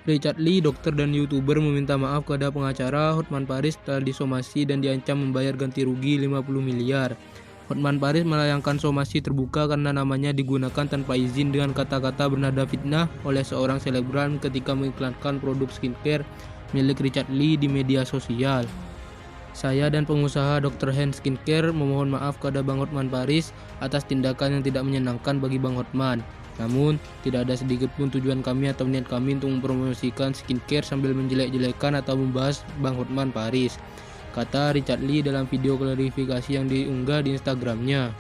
Richard Lee, dokter dan YouTuber, meminta maaf kepada pengacara Hotman Paris setelah disomasi dan diancam membayar ganti rugi 50 miliar. Hotman Paris melayangkan somasi terbuka karena namanya digunakan tanpa izin dengan kata-kata bernada fitnah oleh seorang selebgram ketika mengiklankan produk skincare milik Richard Lee di media sosial. Saya dan pengusaha Dr. Hen Skincare memohon maaf kepada Bang Hotman Paris atas tindakan yang tidak menyenangkan bagi Bang Hotman. Namun, tidak ada sedikit pun tujuan kami atau niat kami untuk mempromosikan skincare sambil menjelek-jelekan atau membahas Bang Hotman Paris, kata Richard Lee dalam video klarifikasi yang diunggah di Instagramnya.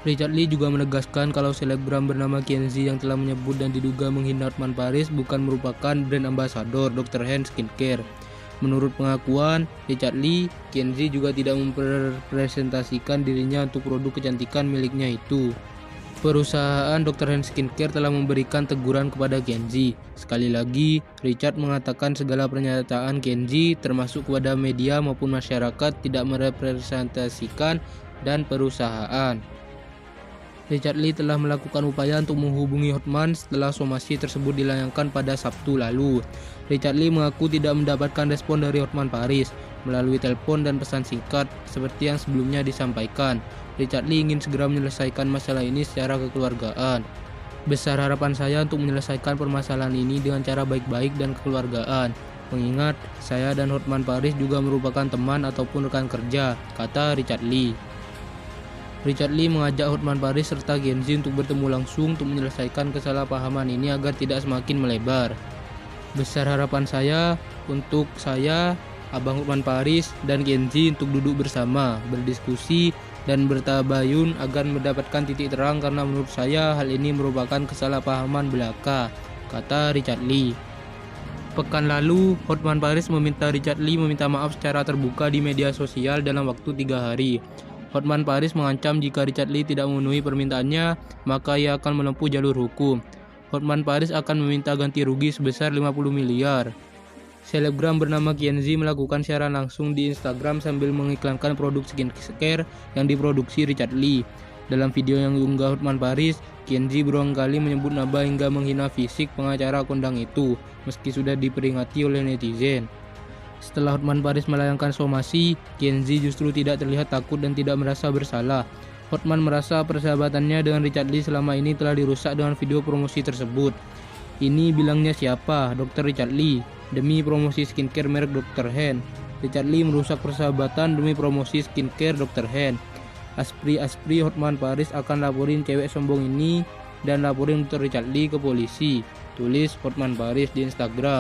Richard Lee juga menegaskan kalau selebgram bernama Kenzie yang telah menyebut dan diduga menghina Hotman Paris bukan merupakan brand ambasador Dr. Hen Skincare. Menurut pengakuan Richard Lee, Kenzie juga tidak mempresentasikan dirinya untuk produk kecantikan miliknya itu. Perusahaan Dr. Hen Skincare telah memberikan teguran kepada Kenzie. Sekali lagi, Richard mengatakan segala pernyataan Kenzie, termasuk kepada media maupun masyarakat, tidak merepresentasikan dan perusahaan. Richard Lee telah melakukan upaya untuk menghubungi Hotman setelah somasi tersebut dilayangkan pada Sabtu lalu. Richard Lee mengaku tidak mendapatkan respon dari Hotman Paris melalui telepon dan pesan singkat seperti yang sebelumnya disampaikan. Richard Lee ingin segera menyelesaikan masalah ini secara kekeluargaan. Besar harapan saya untuk menyelesaikan permasalahan ini dengan cara baik-baik dan kekeluargaan. Mengingat saya dan Hotman Paris juga merupakan teman ataupun rekan kerja, kata Richard Lee. Richard Lee mengajak Hotman Paris serta Kenzie untuk bertemu langsung untuk menyelesaikan kesalahpahaman ini agar tidak semakin melebar. Besar harapan saya untuk saya, Abang Hotman Paris, dan Kenzie untuk duduk bersama, berdiskusi, dan bertabayun agar mendapatkan titik terang karena menurut saya hal ini merupakan kesalahpahaman belaka, kata Richard Lee. Pekan lalu, Hotman Paris meminta Richard Lee meminta maaf secara terbuka di media sosial dalam waktu 3 hari. Hotman Paris mengancam jika Richard Lee tidak memenuhi permintaannya, maka ia akan menempuh jalur hukum. Hotman Paris akan meminta ganti rugi sebesar 50 miliar. Selebgram bernama Kenzie melakukan siaran langsung di Instagram sambil mengiklankan produk skincare yang diproduksi Richard Lee. Dalam video yang diunggah Hotman Paris, Kenzie berulang kali menyebut nama hingga menghina fisik pengacara kondang itu, meski sudah diperingati oleh netizen. Setelah Hotman Paris melayangkan somasi, Kenzie justru tidak terlihat takut dan tidak merasa bersalah. Hotman merasa persahabatannya dengan Richard Lee selama ini telah dirusak dengan video promosi tersebut. Ini bilangnya siapa? Dr. Richard Lee. Demi promosi skincare merek Dr. Hen. Richard Lee merusak persahabatan demi promosi skincare Dr. Hen. Aspri Hotman Paris akan laporin cewek sombong ini dan laporin Dr. Richard Lee ke polisi, tulis Hotman Paris di Instagram.